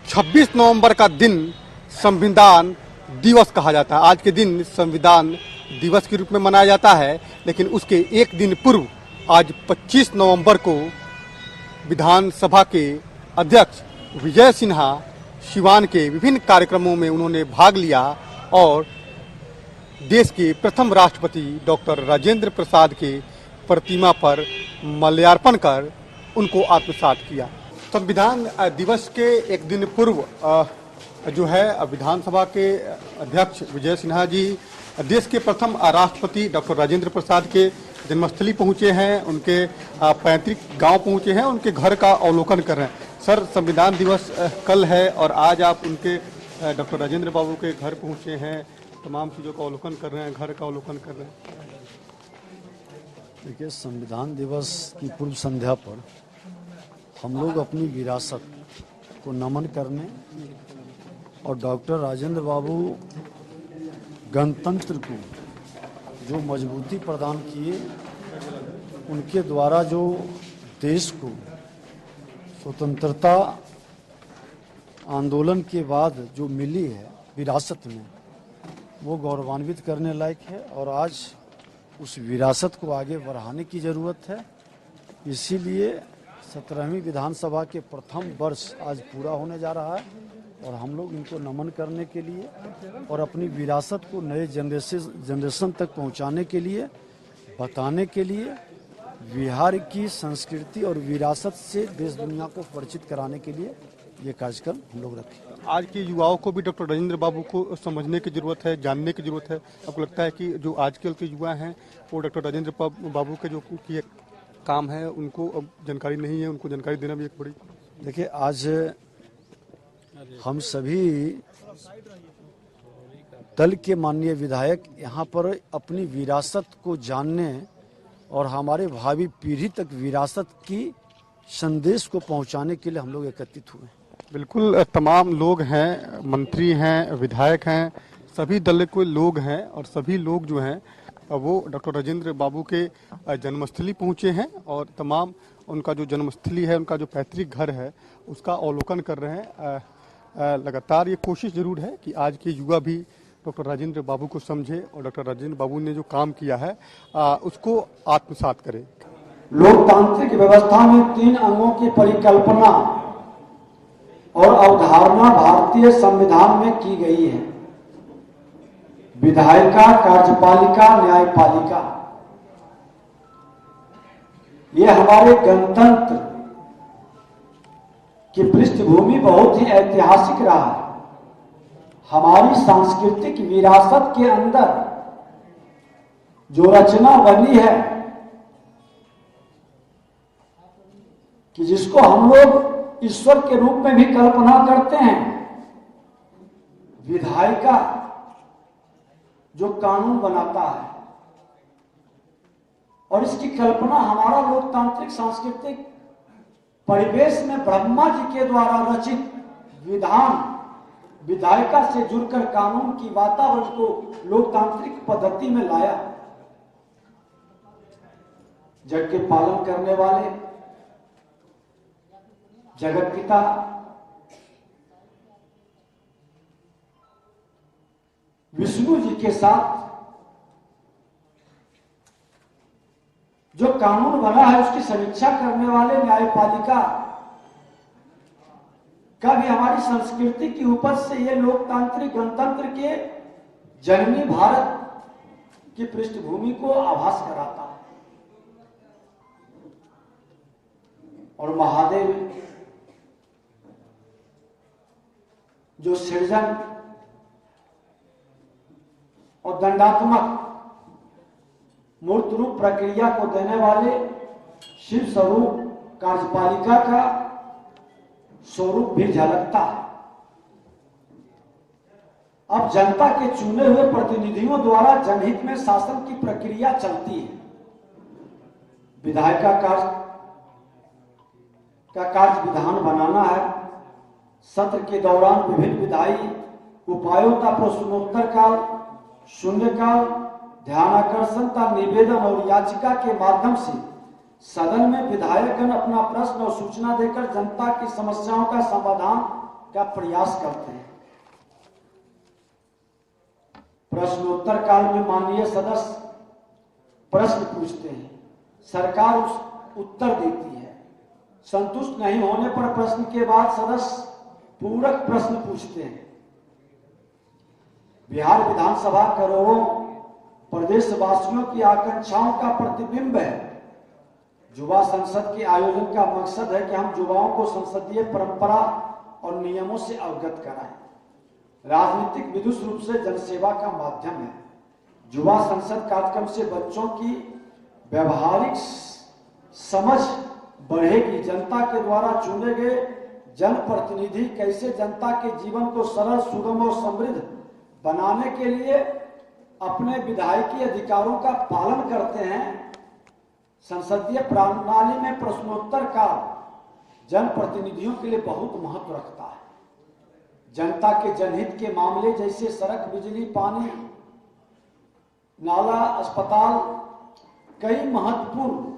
26 नवंबर का दिन संविधान दिवस कहा जाता है। आज के दिन संविधान दिवस के रूप में मनाया जाता है, लेकिन उसके एक दिन पूर्व आज 25 नवंबर को विधानसभा के अध्यक्ष विजय सिन्हा सिवान के विभिन्न कार्यक्रमों में उन्होंने भाग लिया और देश के प्रथम राष्ट्रपति डॉक्टर राजेंद्र प्रसाद के प्रतिमा पर माल्यार्पण कर उनको आत्मसात किया। संविधान दिवस के एक दिन पूर्व जो है विधानसभा के अध्यक्ष विजय सिन्हा जी देश के प्रथम राष्ट्रपति डॉक्टर राजेंद्र प्रसाद के जन्मस्थली पहुंचे हैं, उनके पैतृक गांव पहुंचे हैं, उनके घर का अवलोकन कर रहे हैं। सर, संविधान दिवस कल है और आज आप उनके डॉक्टर राजेंद्र बाबू के घर पहुंचे हैं, तमाम चीज़ों का अवलोकन कर रहे हैं, घर का अवलोकन कर रहे हैं। देखिए, संविधान दिवस की पूर्व संध्या पर हम लोग अपनी विरासत को नमन करने और डॉक्टर राजेंद्र बाबू गणतंत्र को जो मजबूती प्रदान किए, उनके द्वारा जो देश को स्वतंत्रता आंदोलन के बाद जो मिली है विरासत में, वो गौरवान्वित करने लायक है और आज उस विरासत को आगे बढ़ाने की ज़रूरत है। इसीलिए 17वीं विधानसभा के प्रथम वर्ष आज पूरा होने जा रहा है और हम लोग इनको नमन करने के लिए और अपनी विरासत को नए जनरेशन तक पहुंचाने के लिए, बताने के लिए, बिहार की संस्कृति और विरासत से देश दुनिया को परिचित कराने के लिए ये कार्यक्रम हम लोग रखें। आज के युवाओं को भी डॉक्टर राजेंद्र बाबू को समझने की जरूरत है, जानने की जरूरत है। आपको लगता है कि जो आजकल के युवा हैं वो डॉक्टर राजेंद्र बाबू के जो किए काम है उनको अब जानकारी नहीं है, उनको जानकारी देना भी एक बड़ी। देखिए, आज हम सभी दल के माननीय विधायक यहाँ पर अपनी विरासत को जानने और हमारे भावी पीढ़ी तक विरासत की संदेश को पहुँचाने के लिए हम लोग एकत्रित हुए। बिल्कुल, तमाम लोग हैं, मंत्री हैं, विधायक हैं, सभी दल के लोग हैं और सभी लोग जो हैं वो डॉक्टर राजेंद्र बाबू के जन्मस्थली पहुंचे हैं और तमाम उनका जो जन्मस्थली है, उनका जो पैतृक घर है, उसका अवलोकन कर रहे हैं। लगातार ये कोशिश जरूर है कि आज के युवा भी डॉक्टर राजेंद्र बाबू को समझे और डॉक्टर राजेंद्र बाबू ने जो काम किया है उसको आत्मसात करे। लोकतांत्रिक व्यवस्था में 3 अंगों की परिकल्पना और अवधारणा भारतीय संविधान में की गई है: विधायिका, कार्यपालिका, न्यायपालिका। ये हमारे गणतंत्र की पृष्ठभूमि बहुत ही ऐतिहासिक रहा है। हमारी सांस्कृतिक विरासत के अंदर जो रचना बनी है कि जिसको हम लोग ईश्वर के रूप में भी कल्पना करते हैं, विधायिका जो कानून बनाता है, और इसकी कल्पना हमारा लोकतांत्रिक सांस्कृतिक परिवेश में ब्रह्मा जी के द्वारा रचित विधान विधायिका से जुड़कर कानून की वातावरण को लोकतांत्रिक पद्धति में लाया। जग के पालन करने वाले जगत पिता विष्णु जी के साथ जो कानून बना है उसकी समीक्षा करने वाले न्यायपालिका का भी हमारी संस्कृति की उपज से ये लोकतांत्रिक गणतंत्र के जन्मी भारत की पृष्ठभूमि को आभास कराता है। और महादेव जो सृजन और दंडात्मक मूर्त रूप प्रक्रिया को देने वाले शिव स्वरूप कार्यपालिका का स्वरूप भी झलकता है। अब जनता के चुने हुए प्रतिनिधियों द्वारा जनहित में शासन की प्रक्रिया चलती है। विधायिका का कार्य विधान बनाना है, सत्र के दौरान विभिन्न विधायी उपायों का प्रश्नोत्तर काल, शून्यकाल, ध्यानाकर्षण का निवेदन और याचिका के माध्यम से सदन में विधायकगण अपना प्रश्न और सूचना देकर जनता की समस्याओं का समाधान का प्रयास करते हैं। प्रश्नोत्तर काल में माननीय सदस्य प्रश्न पूछते हैं, सरकार उस उत्तर देती है। संतुष्ट नहीं होने पर प्रश्न के बाद सदस्य पूरक प्रश्न पूछते हैं। बिहार विधानसभा करोड़ों प्रदेशवासियों की आकांक्षाओं का प्रतिबिंब है। युवा संसद के आयोजन का मकसद है कि हम युवाओं को संसदीय परंपरा और नियमों से अवगत कराएं। राजनीतिक विदुष रूप से जनसेवा का माध्यम है। युवा संसद कार्यक्रम से बच्चों की व्यवहारिक समझ बढ़ेगी। जनता के द्वारा चुने गए जनप्रतिनिधि कैसे जनता के जीवन को सरल, सुगम और समृद्ध बनाने के लिए अपने विधायकी अधिकारों का पालन करते हैं। संसदीय प्रणाली में प्रश्नोत्तर का जनप्रतिनिधियों के लिए बहुत महत्व रखता है। जनता के जनहित के मामले जैसे सड़क, बिजली, पानी, नाला, अस्पताल, कई महत्वपूर्ण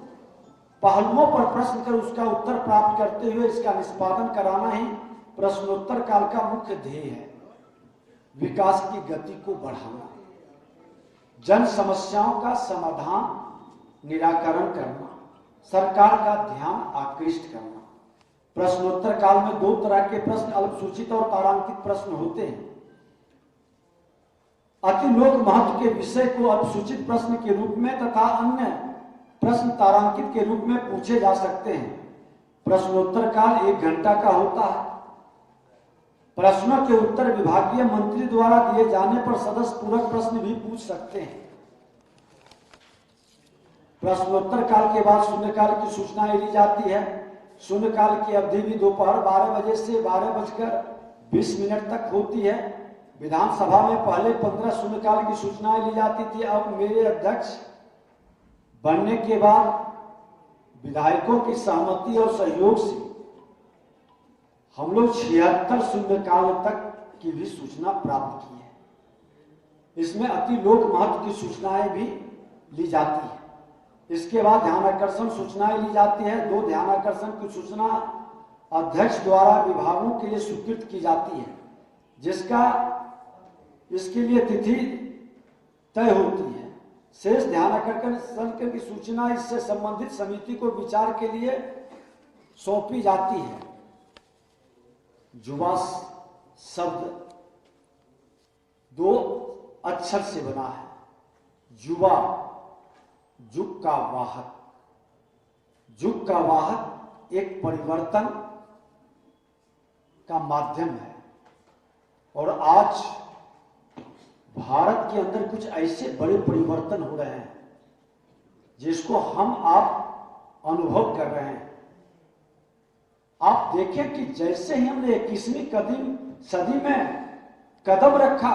पहलुओं पर प्रश्न कर उसका उत्तर प्राप्त करते हुए इसका निष्पादन कराना ही प्रश्नोत्तर काल का मुख्य ध्येय है। विकास की गति को बढ़ाना, जन समस्याओं का समाधान, निराकरण करना, सरकार का ध्यान आकृष्ट करना। प्रश्नोत्तर काल में दो तरह के प्रश्न, अल्पसूचित और तारांकित प्रश्न होते हैं। अति लोक महत्व के विषय को अल्पसूचित प्रश्न के रूप में तथा अन्य प्रश्न तारांकित के रूप में पूछे जा सकते हैं। प्रश्नोत्तर काल 1 घंटा का होता है। प्रश्नों के उत्तर विभागीय मंत्री द्वारा दिए जाने पर सदस्य पूरक प्रश्न भी पूछ सकते हैं। प्रश्नोत्तर काल के बाद शून्यकाल की सूचनाएं ली जाती है। शून्यकाल की अवधि भी दोपहर 12 बजे से 12:20 तक होती है। विधानसभा में पहले 15 शून्यकाल की सूचनाएं ली जाती थी। अब मेरे अध्यक्ष बनने के बाद विधायकों की सहमति और सहयोग से हम लोग 76 शून्यकाल तक की भी सूचना प्राप्त की है। इसमें अति लोक महत्व की सूचनाएं भी ली जाती है। इसके बाद ध्यानाकर्षण सूचनाएं ली जाती है। 2 ध्यानाकर्षण की सूचना अध्यक्ष द्वारा विभागों के लिए स्वीकृत की जाती है, जिसका इसके लिए तिथि तय होती है। शेष ध्यानाकर्षण की सूचना इससे संबंधित समिति को विचार के लिए सौंपी जाती है। युवा शब्द 2 अक्षर से बना है। युवा युग का वाहक। युग का वाहक एक परिवर्तन का माध्यम है और आज भारत के अंदर कुछ ऐसे बड़े परिवर्तन हो रहे हैं जिसको हम आप अनुभव कर रहे हैं। आप देखें कि जैसे ही हमने 21वीं सदी में कदम रखा,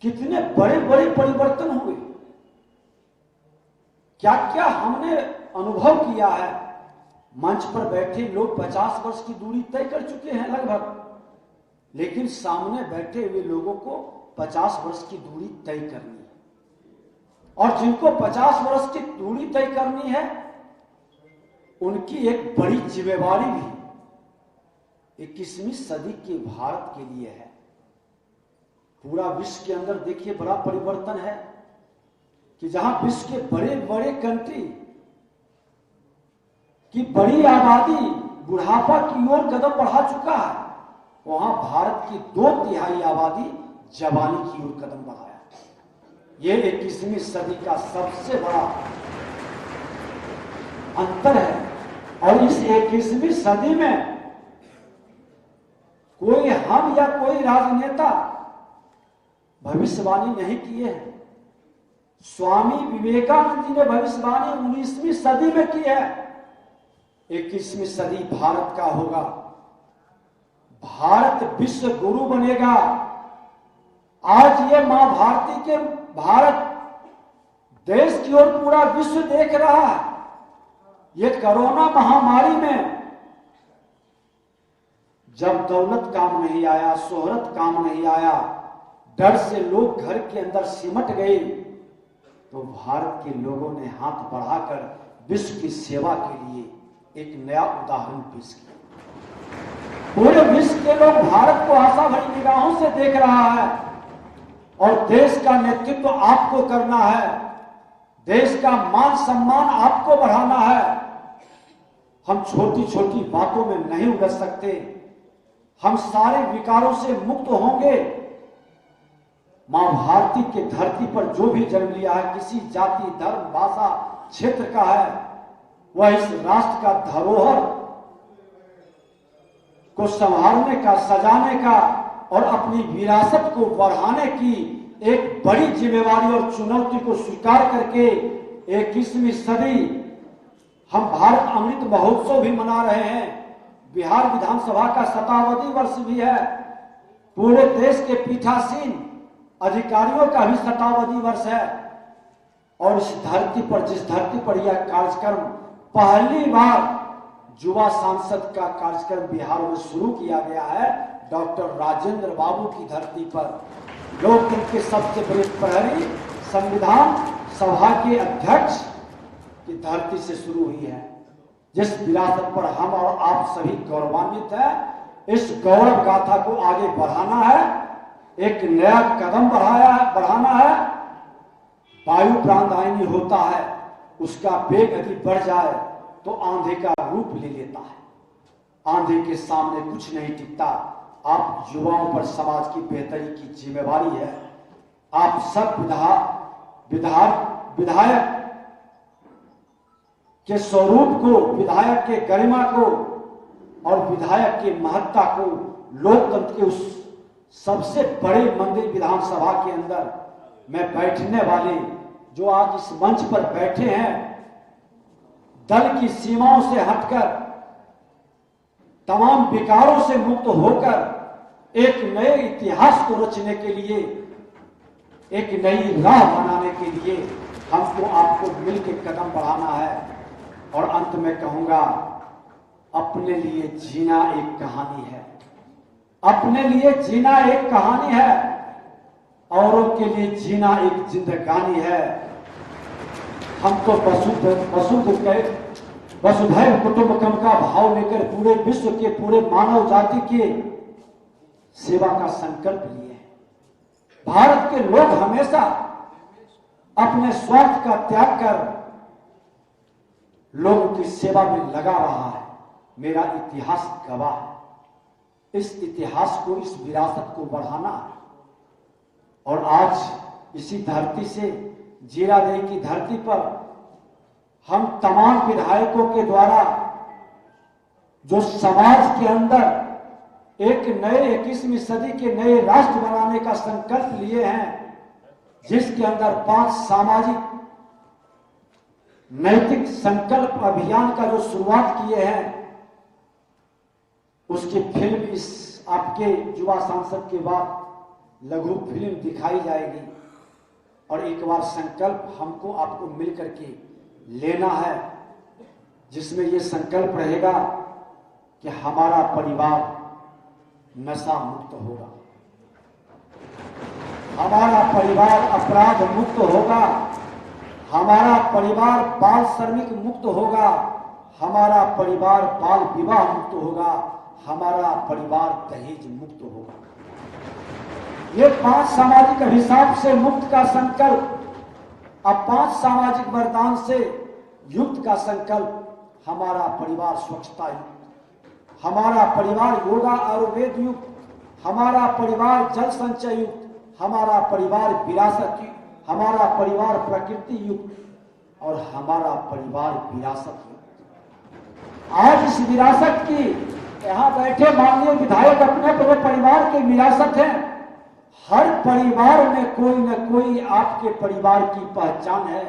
कितने बड़े बड़े परिवर्तन हुए। क्या क्या हमने अनुभव किया है। मंच पर बैठे लोग 50 वर्ष की दूरी तय कर चुके हैं लगभग, लेकिन सामने बैठे हुए लोगों को 50 वर्ष की दूरी तय करनी है। और जिनको 50 वर्ष की दूरी तय करनी है, उनकी एक बड़ी जिम्मेवारी भी 21वीं सदी के भारत के लिए है। पूरा विश्व के अंदर देखिए बड़ा परिवर्तन है कि जहां विश्व के बड़े बड़े कंट्री की बड़ी आबादी बुढ़ापा की ओर कदम बढ़ा चुका है, वहां भारत की 2/3 आबादी जवानी की ओर कदम बढ़ाया। यह 21वीं सदी का सबसे बड़ा अंतर है। और इस 21वीं सदी में कोई हम या कोई राजनेता भविष्यवाणी नहीं किए हैं। स्वामी विवेकानंद जी ने भविष्यवाणी 19वीं सदी में की है। 21वीं सदी भारत का होगा। भारत विश्व गुरु बनेगा। आज ये मां भारती के भारत देश की ओर पूरा विश्व देख रहा है। ये कोरोना महामारी में जब दौलत काम नहीं आया, शोहरत काम नहीं आया, डर से लोग घर के अंदर सिमट गए, तो भारत के लोगों ने हाथ बढ़ाकर विश्व की सेवा के लिए एक नया उदाहरण पेश किया। पूरे विश्व के लोग भारत को आशा भरी निगाहों से देख रहा है और देश का नेतृत्व आपको करना है, देश का मान सम्मान आपको बढ़ाना है। हम छोटी छोटी बातों में नहीं उलझ सकते, हम सारे विकारों से मुक्त होंगे। मां भारती के धरती पर जो भी जन्म लिया है, किसी जाति धर्म भाषा क्षेत्र का है, वह इस राष्ट्र का धरोहर को संभालने का, सजाने का और अपनी विरासत को बढ़ाने की एक बड़ी जिम्मेवारी और चुनौती को स्वीकार करके 21वीं सदी हम भारत अमृत महोत्सव भी मना रहे हैं। बिहार विधानसभा का शताब्दी वर्ष भी है, पूरे देश के पीठासीन अधिकारियों का भी शताब्दी वर्ष है। और इस धरती पर, जिस धरती पर यह कार्यक्रम पहली बार युवा सांसद का कार्यक्रम बिहार में शुरू किया गया है, डॉक्टर राजेंद्र बाबू की धरती पर, लोकतंत्र के सबसे बड़े प्रहरी संविधान सभा के अध्यक्ष की धरती से शुरू हुई है। जिस विरासत पर हम और आप सभी गौरवान्वित हैं, इस गौरव गाथा को आगे बढ़ाना है, एक नया कदम बढ़ाना है। वायु प्राणदायिनी होता है, उसका वेग यदि बढ़ जाए तो आंधी का रूप ले लेता है। आंधी के सामने कुछ नहीं टिकता। आप युवाओं पर समाज की बेहतरी की जिम्मेवारी है। आप सब विधायक के स्वरूप को, विधायक के गरिमा को और विधायक के महत्ता को, लोकतंत्र के उस सबसे बड़े मंदिर विधानसभा के अंदर में बैठने वाले जो आज इस मंच पर बैठे हैं, दल की सीमाओं से हटकर, तमाम विकारों से मुक्त होकर एक नए इतिहास को रचने के लिए, एक नई राह बनाने के लिए हमको आपको मिलकर कदम बढ़ाना है। और अंत में कहूंगा, अपने लिए जीना एक कहानी है, अपने लिए जीना एक कहानी है, औरों के लिए जीना एक जिंदगानी है। हम तो वसुधैव कुटुंबकम का भाव लेकर पूरे विश्व के, पूरे मानव जाति के सेवा का संकल्प लिए हैं। भारत के लोग हमेशा अपने स्वार्थ का त्याग कर लोगों की सेवा में लगा रहा है। मेरा इतिहास गवाह है। इस इतिहास को, इस विरासत को बढ़ाना है। और आज इसी धरती से, जीरादेई की धरती पर, हम तमाम विधायकों के द्वारा जो समाज के अंदर एक नए 21वीं सदी के नए राष्ट्र बनाने का संकल्प लिए हैं, जिसके अंदर 5 सामाजिक नैतिक संकल्प अभियान का जो शुरुआत किए हैं, उसकी फिल्म इस आपके युवा सांसद के बाद लघु फिल्म दिखाई जाएगी। और एक बार संकल्प हमको आपको मिलकर के लेना है, जिसमें यह संकल्प रहेगा कि हमारा परिवार नशा मुक्त होगा, हमारा परिवार अपराध मुक्त होगा, हमारा परिवार बाल श्रमिक मुक्त होगा, हमारा परिवार बाल विवाह मुक्त होगा, हमारा परिवार दहेज मुक्त होगा। ये 5 सामाजिक अभिशाप से मुक्त का संकल्प, अब 5 सामाजिक वरदान से युक्त का संकल्प, हमारा परिवार स्वच्छता युक्त, हमारा परिवार योगा आयुर्वेद युक्त, हमारा परिवार जल संचय युक्त, हमारा परिवार विरासत युक्त, हमारा परिवार प्रकृति युक्त और हमारा परिवार विरासत युक्त। आज इस विरासत की, यहां बैठे माननीय विधायक अपने अपने परिवार के विरासत हैं। हर परिवार में कोई न कोई आपके परिवार की पहचान है,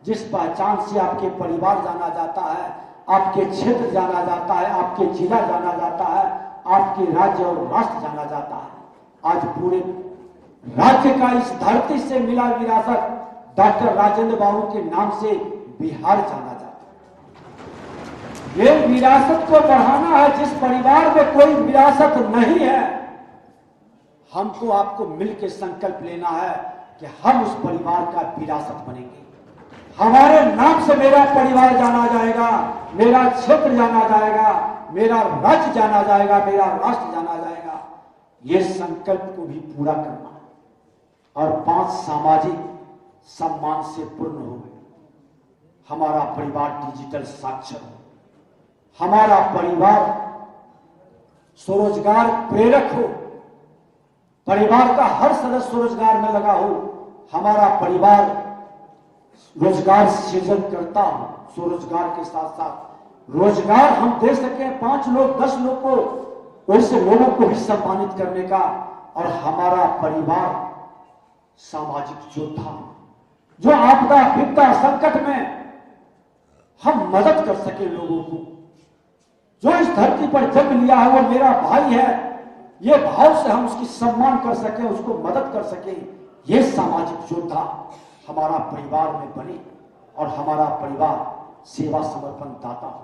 जिस पहचान से आपके परिवार जाना जाता है, आपके क्षेत्र जाना जाता है, आपके जिला जाना जाता है, आपके राज्य और राष्ट्र जाना जाता है। आज पूरे राज्य का इस धरती से मिला विरासत डॉक्टर राजेंद्र बाबू के नाम से बिहार जाना जाता है। ये विरासत को बढ़ाना है। जिस परिवार में कोई विरासत नहीं है, हमको आपको मिलकर संकल्प लेना है कि हम उस परिवार का विरासत बनेंगे, हमारे नाम से मेरा परिवार जाना जाएगा, मेरा क्षेत्र जाना जाएगा, मेरा राज्य जाना जाएगा, मेरा राष्ट्र जाना जाएगा। ये संकल्प को भी पूरा करना और 5 सामाजिक सम्मान से पूर्ण हो। हमारा परिवार डिजिटल साक्षर हो, हमारा परिवार स्वरोजगार प्रेरक हो, परिवार का हर सदस्य स्वरोजगार में लगा हो, हमारा परिवार रोजगार सृजन करता हो, स्वरोजगार के साथ साथ रोजगार हम दे सके 5 लोग 10 लोग को, वैसे लोगों को भी सम्मानित करने का, और हमारा परिवार सामाजिक योद्धा जो आपदा विपदा संकट में हम मदद कर सके लोगों को, जो इस धरती पर जन्म लिया है वो मेरा भाई है, ये भाव से हम उसकी सम्मान कर सके, उसको मदद कर सके, ये सामाजिक योद्धा हमारा परिवार में बने और हमारा परिवार सेवा समर्पण दाता हो।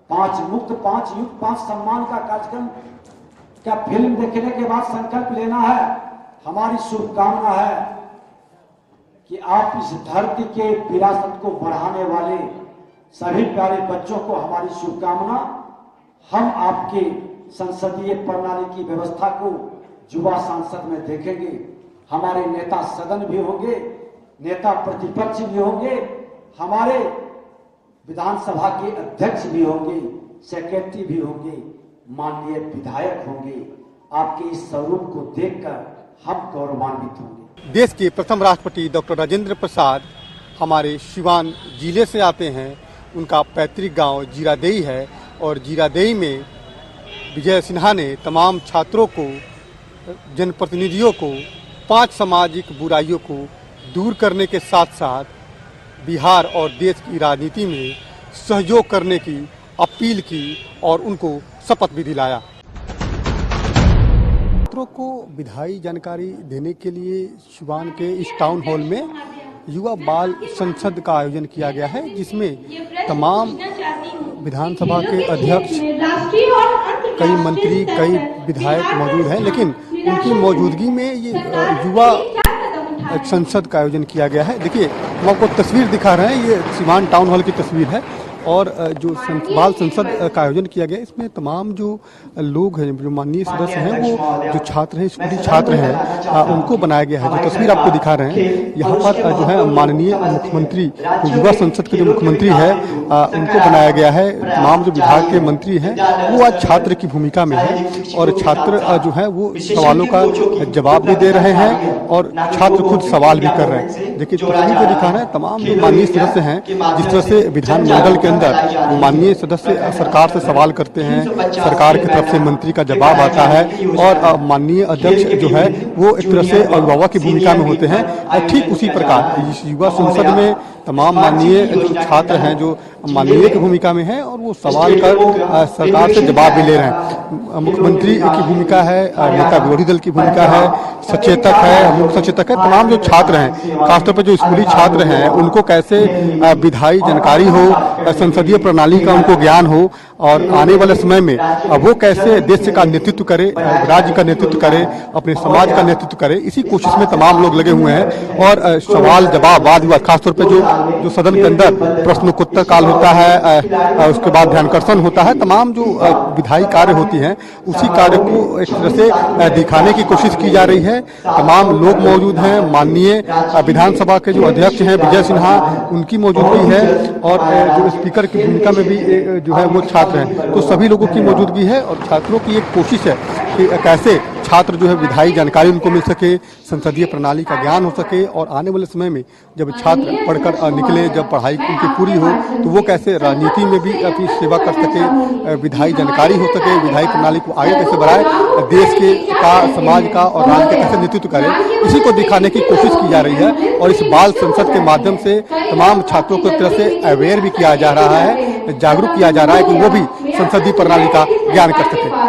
5 मुक्त 5 युक्त 5 सम्मान का कार्यक्रम क्या फिल्म देखने के बाद संकल्प लेना है। हमारी शुभकामना है कि आप इस धरती के विरासत को बढ़ाने वाले सभी प्यारे बच्चों को हमारी शुभकामना। हम आपके संसदीय प्रणाली की व्यवस्था को युवा संसद में देखेंगे। हमारे नेता सदन भी होंगे, नेता प्रतिपक्ष भी होंगे, हमारे विधानसभा के अध्यक्ष भी होंगे, सेक्रेटरी भी होंगे, माननीय विधायक होंगे। आपके इस स्वरूप को देखकर हम गौरवान्वित होंगे। देश के प्रथम राष्ट्रपति डॉक्टर राजेंद्र प्रसाद हमारे सिवान जिले से आते हैं। उनका पैतृक गांव जीरादेई है और जीरादेई में विजय सिन्हा ने तमाम छात्रों को, जनप्रतिनिधियों को 5 सामाजिक बुराइयों को दूर करने के साथ साथ बिहार और देश की राजनीति में सहयोग करने की अपील की और उनको शपथ भी दिलाया। छात्रों को विधायी जानकारी देने के लिए सिवान के इस टाउन हॉल में युवा बाल संसद का आयोजन किया गया है, जिसमें तमाम विधानसभा के अध्यक्ष, कई मंत्री, कई विधायक मौजूद हैं, लेकिन उनकी मौजूदगी में ये युवा संसद का आयोजन किया गया है। देखिए, हम आपको तस्वीर दिखा रहे हैं, ये सिवान टाउन हॉल की तस्वीर है और जो बाल संसद का आयोजन किया गया, इसमें तमाम जो लोग हैं, जो माननीय सदस्य हैं, वो जो छात्र हैं, स्कूली छात्र हैं, उनको बनाया गया है। जो तस्वीर आपको दिखा रहे हैं, यहाँ पर जो है माननीय मुख्यमंत्री, युवा संसद के जो मुख्यमंत्री है, उनको बनाया गया है। तमाम जो विभाग के मंत्री हैं वो आज छात्र की भूमिका में है और छात्र जो है वो सवालों का जवाब भी दे रहे हैं और छात्र खुद सवाल भी कर रहे हैं। देखिए, तस्वीर को दिखा रहे हैं, तमाम जो माननीय सदस्य हैं, जिस तरह से विधानमंडल के अंदर माननीय सदस्य सरकार से सवाल करते हैं, सरकार की तरफ से मंत्री का जवाब आता है और माननीय अध्यक्ष जो है वो एक तरह से अभिभावक की भूमिका में होते हैं। ठीक उसी प्रकार इस युवा संसद में तमाम माननीय जो छात्र हैं जो माननीय की भूमिका में हैं और वो सवाल कर सरकार से जवाब भी ले रहे हैं। मुख्यमंत्री की भूमिका है, नेता विरोधी दल की भूमिका है, सचेतक है, मुख्य सचेतक है। तमाम जो छात्र हैं, खासतौर पर जो स्कूली छात्र हैं, उनको कैसे विधायी जानकारी हो, संसदीय प्रणाली का उनको ज्ञान हो और आने वाले समय में वो कैसे देश का नेतृत्व करे, राज्य का नेतृत्व करे, अपने समाज का नेतृत्व करे, इसी कोशिश में तमाम लोग लगे हुए हैं। और सवाल जवाब वाद विवाद, खासतौर पर जो सदन के अंदर प्रश्नोत्तर काल होता है, उसके बाद ध्यानाकर्षण होता है, तमाम जो विधायी कार्य होती हैं उसी कार्य को एक तरह से दिखाने की कोशिश की जा रही है। तमाम लोग मौजूद हैं, माननीय विधानसभा के जो अध्यक्ष हैं विजय सिन्हा, उनकी मौजूदगी है और जो स्पीकर की भूमिका में भी जो है वो छात्र हैं। तो सभी लोगों की मौजूदगी है और छात्रों की एक कोशिश है कि कैसे छात्र जो है विधायी जानकारी उनको मिल सके, संसदीय प्रणाली का ज्ञान हो सके और आने वाले समय में जब छात्र पढ़कर निकले, जब पढ़ाई उनकी पूरी हो, तो वो कैसे राजनीति में भी अपनी सेवा कर सके, विधायी जानकारी हो सके, विधायी प्रणाली को आगे कैसे बढ़ाए, देश के का, समाज का और राज्य का कैसे नेतृत्व करे, इसी को दिखाने की कोशिश की जा रही है। और इस बाल संसद के माध्यम से तमाम छात्रों को एक तरह से अवेयर भी किया जा रहा है, जागरूक किया जा रहा है कि वो भी संसदीय प्रणाली का ज्ञान कर सके।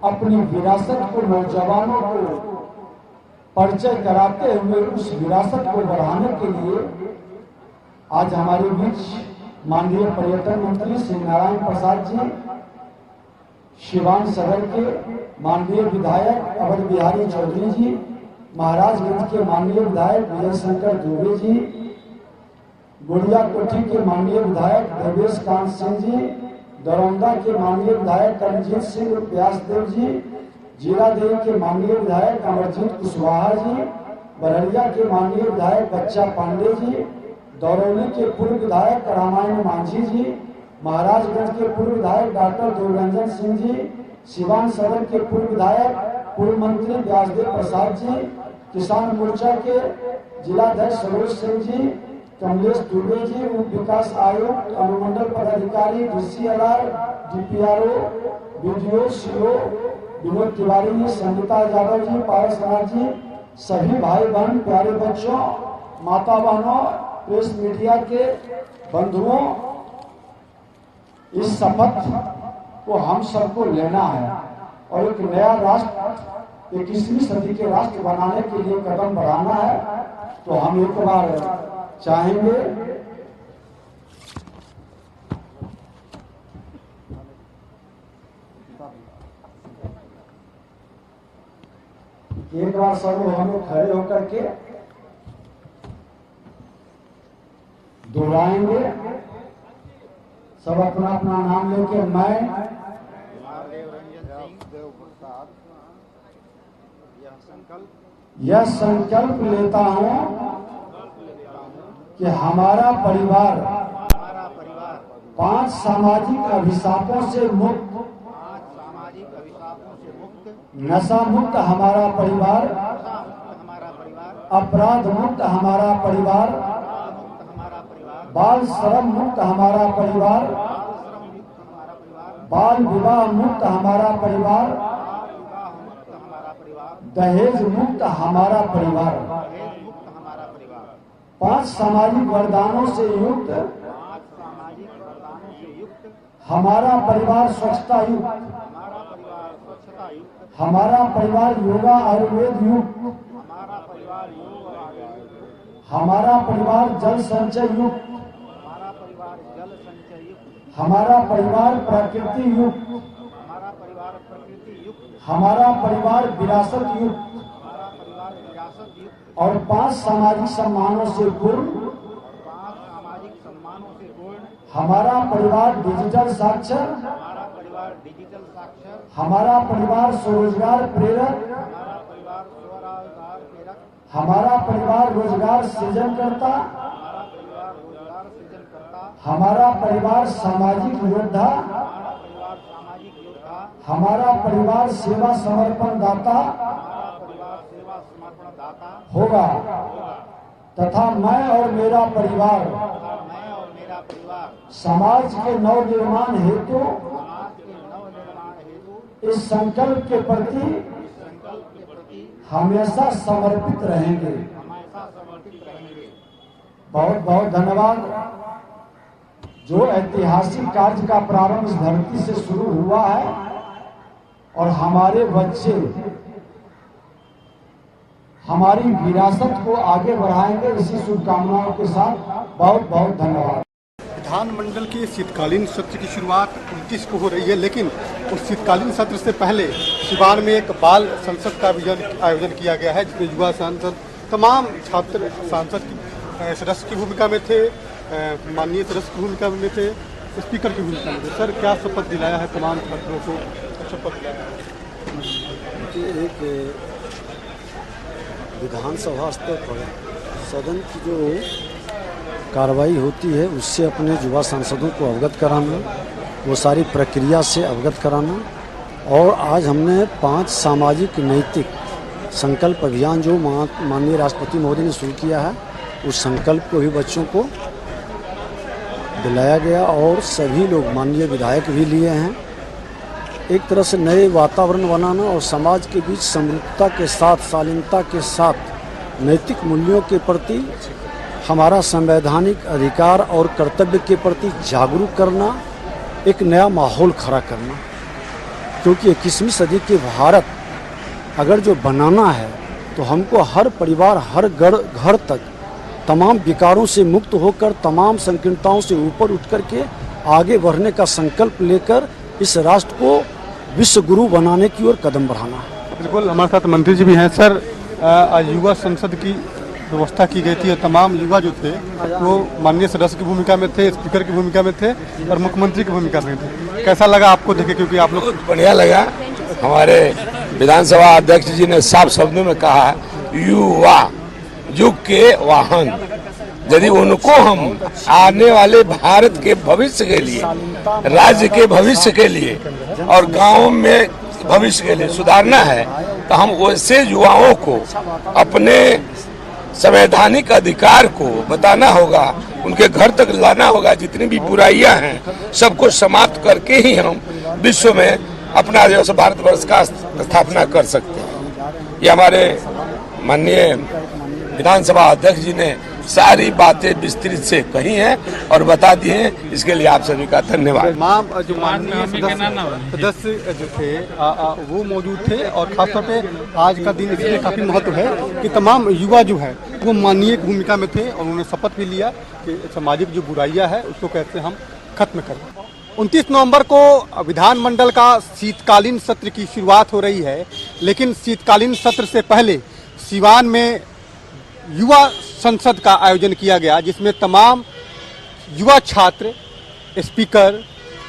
अपनी विरासत को नौजवानों को परिचय कराते हुए उस विरासत को बढ़ाने के लिए आज हमारे बीच माननीय पर्यटन मंत्री श्री नारायण प्रसाद जी, सिवान सदर के माननीय विधायक अवध बिहारी चौधरी जी, महाराजगंज के माननीय विधायक विजय शंकर दुबे जी, गुड़िया कोठी के माननीय विधायक देवेश कांत सिंह जी, दरौंदा के माननीय विधायक करणजीत सिंह व्यासदेव जी, जीरादेवी के माननीय विधायक अमरजीत कुशवाहा जी, बरड़िया के माननीय विधायक बच्चा पांडे जी, दौरौली के पूर्व विधायक रामायण मांझी जी, महाराजगंज के पूर्व विधायक डॉक्टर देवरंजन सिंह जी, सिवान सदर के पूर्व विधायक पूर्व मंत्री व्यासदेव प्रसाद जी, किसान मोर्चा के जिलाध्यक्ष सरोज सिंह जी, कमलेश दुबे जी, उप विकास आयुक्त, अनुमंडल पदाधिकारी, DCLR, DPRO, BDO, CO, Vinod Tiwari ji, Sangeeta Yadav ji, पारस नाथ जी, सभी भाई बहन, प्यारे बच्चों, माता बहनों, प्रेस मीडिया के बंधुओं, इस शपथ को हम सबको लेना है और एक नया राष्ट्र 21वीं सदी के राष्ट्र बनाने के लिए कदम बढ़ाना है। तो हम एक बार चाहेंगे एक बार सब हम लोग खड़े होकर के दोहराएंगे, सब अपना अपना नाम लेके मैं यह संकल्प लेता हूं कि हमारा परिवार 5 सामाजिक अभिशापों से मुक्त, नशा मुक्त हमारा परिवार, अपराध मुक्त हमारा परिवार, बाल श्रम मुक्त हमारा परिवार, बाल विवाह मुक्त हमारा परिवार, दहेज मुक्त हमारा परिवार, 5 सामाजिक वरदानों से युक्त हमारा परिवार, स्वच्छता युक्त हमारा परिवार, योगा आयुर्वेद युक्त हमारा परिवार, जल संचय युक्त हमारा परिवार, प्रकृति युक्त हमारा परिवार, विरासत युक्त और 5 सामाजिक सम्मानों से पूर्ण हमारा परिवार, डिजिटल साक्षर हमारा परिवार, स्वरोजगार प्रेरक हमारा परिवार, रोजगार सृजन करता हमारा परिवार, सामाजिक योद्धा हमारा परिवार, सेवा समर्पण दाता होगा तथा मैं और मेरा परिवार समाज के नव निर्माण हेतु इस संकल्प के प्रति हमेशा समर्पित रहेंगे। बहुत बहुत धन्यवाद। जो ऐतिहासिक कार्य का प्रारंभ इस धरती से शुरू हुआ है और हमारे बच्चे हमारी विरासत को आगे बढ़ाएंगे, इसी शुभकामनाओं के साथ बहुत बहुत धन्यवाद। विधानमंडल के शीतकालीन सत्र की शुरुआत 29 को हो रही है, लेकिन उस शीतकालीन सत्र से पहले सिवान में एक बाल संसद का आयोजन किया गया है, जिसमें युवा सांसद, तमाम छात्र सांसद की सदस्य की भूमिका में थे, माननीय सदस्य की भूमिका में थे, स्पीकर की भूमिका में थे। सर, क्या शपथ दिलाया है तमाम छात्रों को? शपथ दिलाया है एक विधानसभा स्तर पर सदन की जो कार्रवाई होती है उससे अपने युवा सांसदों को अवगत कराना, वो सारी प्रक्रिया से अवगत कराना। और आज हमने 5 सामाजिक नैतिक संकल्प अभियान जो माननीय राष्ट्रपति महोदय ने शुरू किया है, उस संकल्प को भी बच्चों को दिलाया गया और सभी लोग माननीय विधायक भी लिए हैं। एक तरह से नए वातावरण बनाना और समाज के बीच समरूपता के साथ, शालीनता के साथ नैतिक मूल्यों के प्रति, हमारा संवैधानिक अधिकार और कर्तव्य के प्रति जागरूक करना, एक नया माहौल खड़ा करना। क्योंकि 21वीं सदी के भारत अगर जो बनाना है तो हमको हर परिवार, हर घर तक तमाम विकारों से मुक्त होकर, तमाम संकीर्णताओं से ऊपर उठ करके आगे बढ़ने का संकल्प लेकर इस राष्ट्र को विश्व गुरु बनाने की ओर कदम बढ़ाना है। बिल्कुल, हमारे साथ मंत्री जी भी हैं। सर, युवा संसद की व्यवस्था की गई थी और तमाम युवा जो थे वो माननीय सदस्य की भूमिका में थे, स्पीकर की भूमिका में थे और मुख्यमंत्री की भूमिका में थे। कैसा लगा आपको देखे, क्योंकि आप लोग बहुत बढ़िया लगा। हमारे विधानसभा अध्यक्ष जी ने साफ शब्दों में कहा युवा युग के वाहन, यदि उनको हम आने वाले भारत के भविष्य के लिए, राज्य के भविष्य के लिए और गांव में भविष्य के लिए सुधारना है तो हम वैसे युवाओं को अपने संवैधानिक अधिकार को बताना होगा, उनके घर तक लाना होगा। जितनी भी बुराइयां हैं सबको समाप्त करके ही हम विश्व में अपना जो भारतवर्ष का स्थापना कर सकते हैं। ये हमारे माननीय विधानसभा अध्यक्ष जी ने सारी बातें विस्तृत से कही हैं और बता दी हैं। इसके लिए आप सभी का धन्यवाद। तमाम जो माननीय सदस्य जो थे वो मौजूद थे और खासतौर पे आज का दिन इसलिए काफी महत्व है कि तमाम युवा जो है वो माननीय भूमिका में थे और उन्होंने शपथ भी लिया कि सामाजिक जो बुराइयां है उसको कैसे हम खत्म करें। 29 नवंबर को विधानमंडल का शीतकालीन सत्र की शुरुआत हो रही है, लेकिन शीतकालीन सत्र से पहले सिवान में युवा संसद का आयोजन किया गया, जिसमें तमाम युवा छात्र, स्पीकर,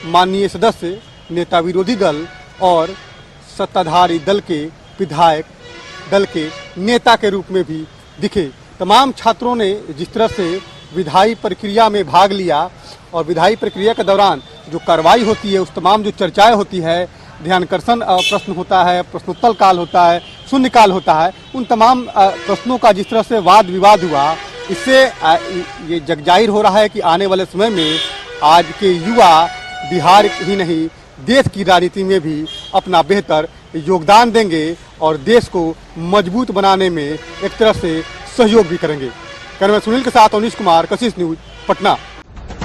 माननीय सदस्य, नेता विरोधी दल और सत्ताधारी दल के विधायक दल के नेता के रूप में भी दिखे। तमाम छात्रों ने जिस तरह से विधायी प्रक्रिया में भाग लिया और विधायी प्रक्रिया के दौरान जो कार्रवाई होती है, उस तमाम जो चर्चाएं होती है, ध्यानकर्षण प्रश्न होता है, प्रश्नोत्तर काल होता है, शून्यकाल होता है, उन तमाम प्रश्नों का जिस तरह से वाद विवाद हुआ, इससे ये जगजाहिर हो रहा है कि आने वाले समय में आज के युवा बिहार ही नहीं देश की राजनीति में भी अपना बेहतर योगदान देंगे और देश को मजबूत बनाने में एक तरह से सहयोग भी करेंगे। कैमरा सुनील के साथ अवनीश कुमार, कशिश न्यूज, पटना।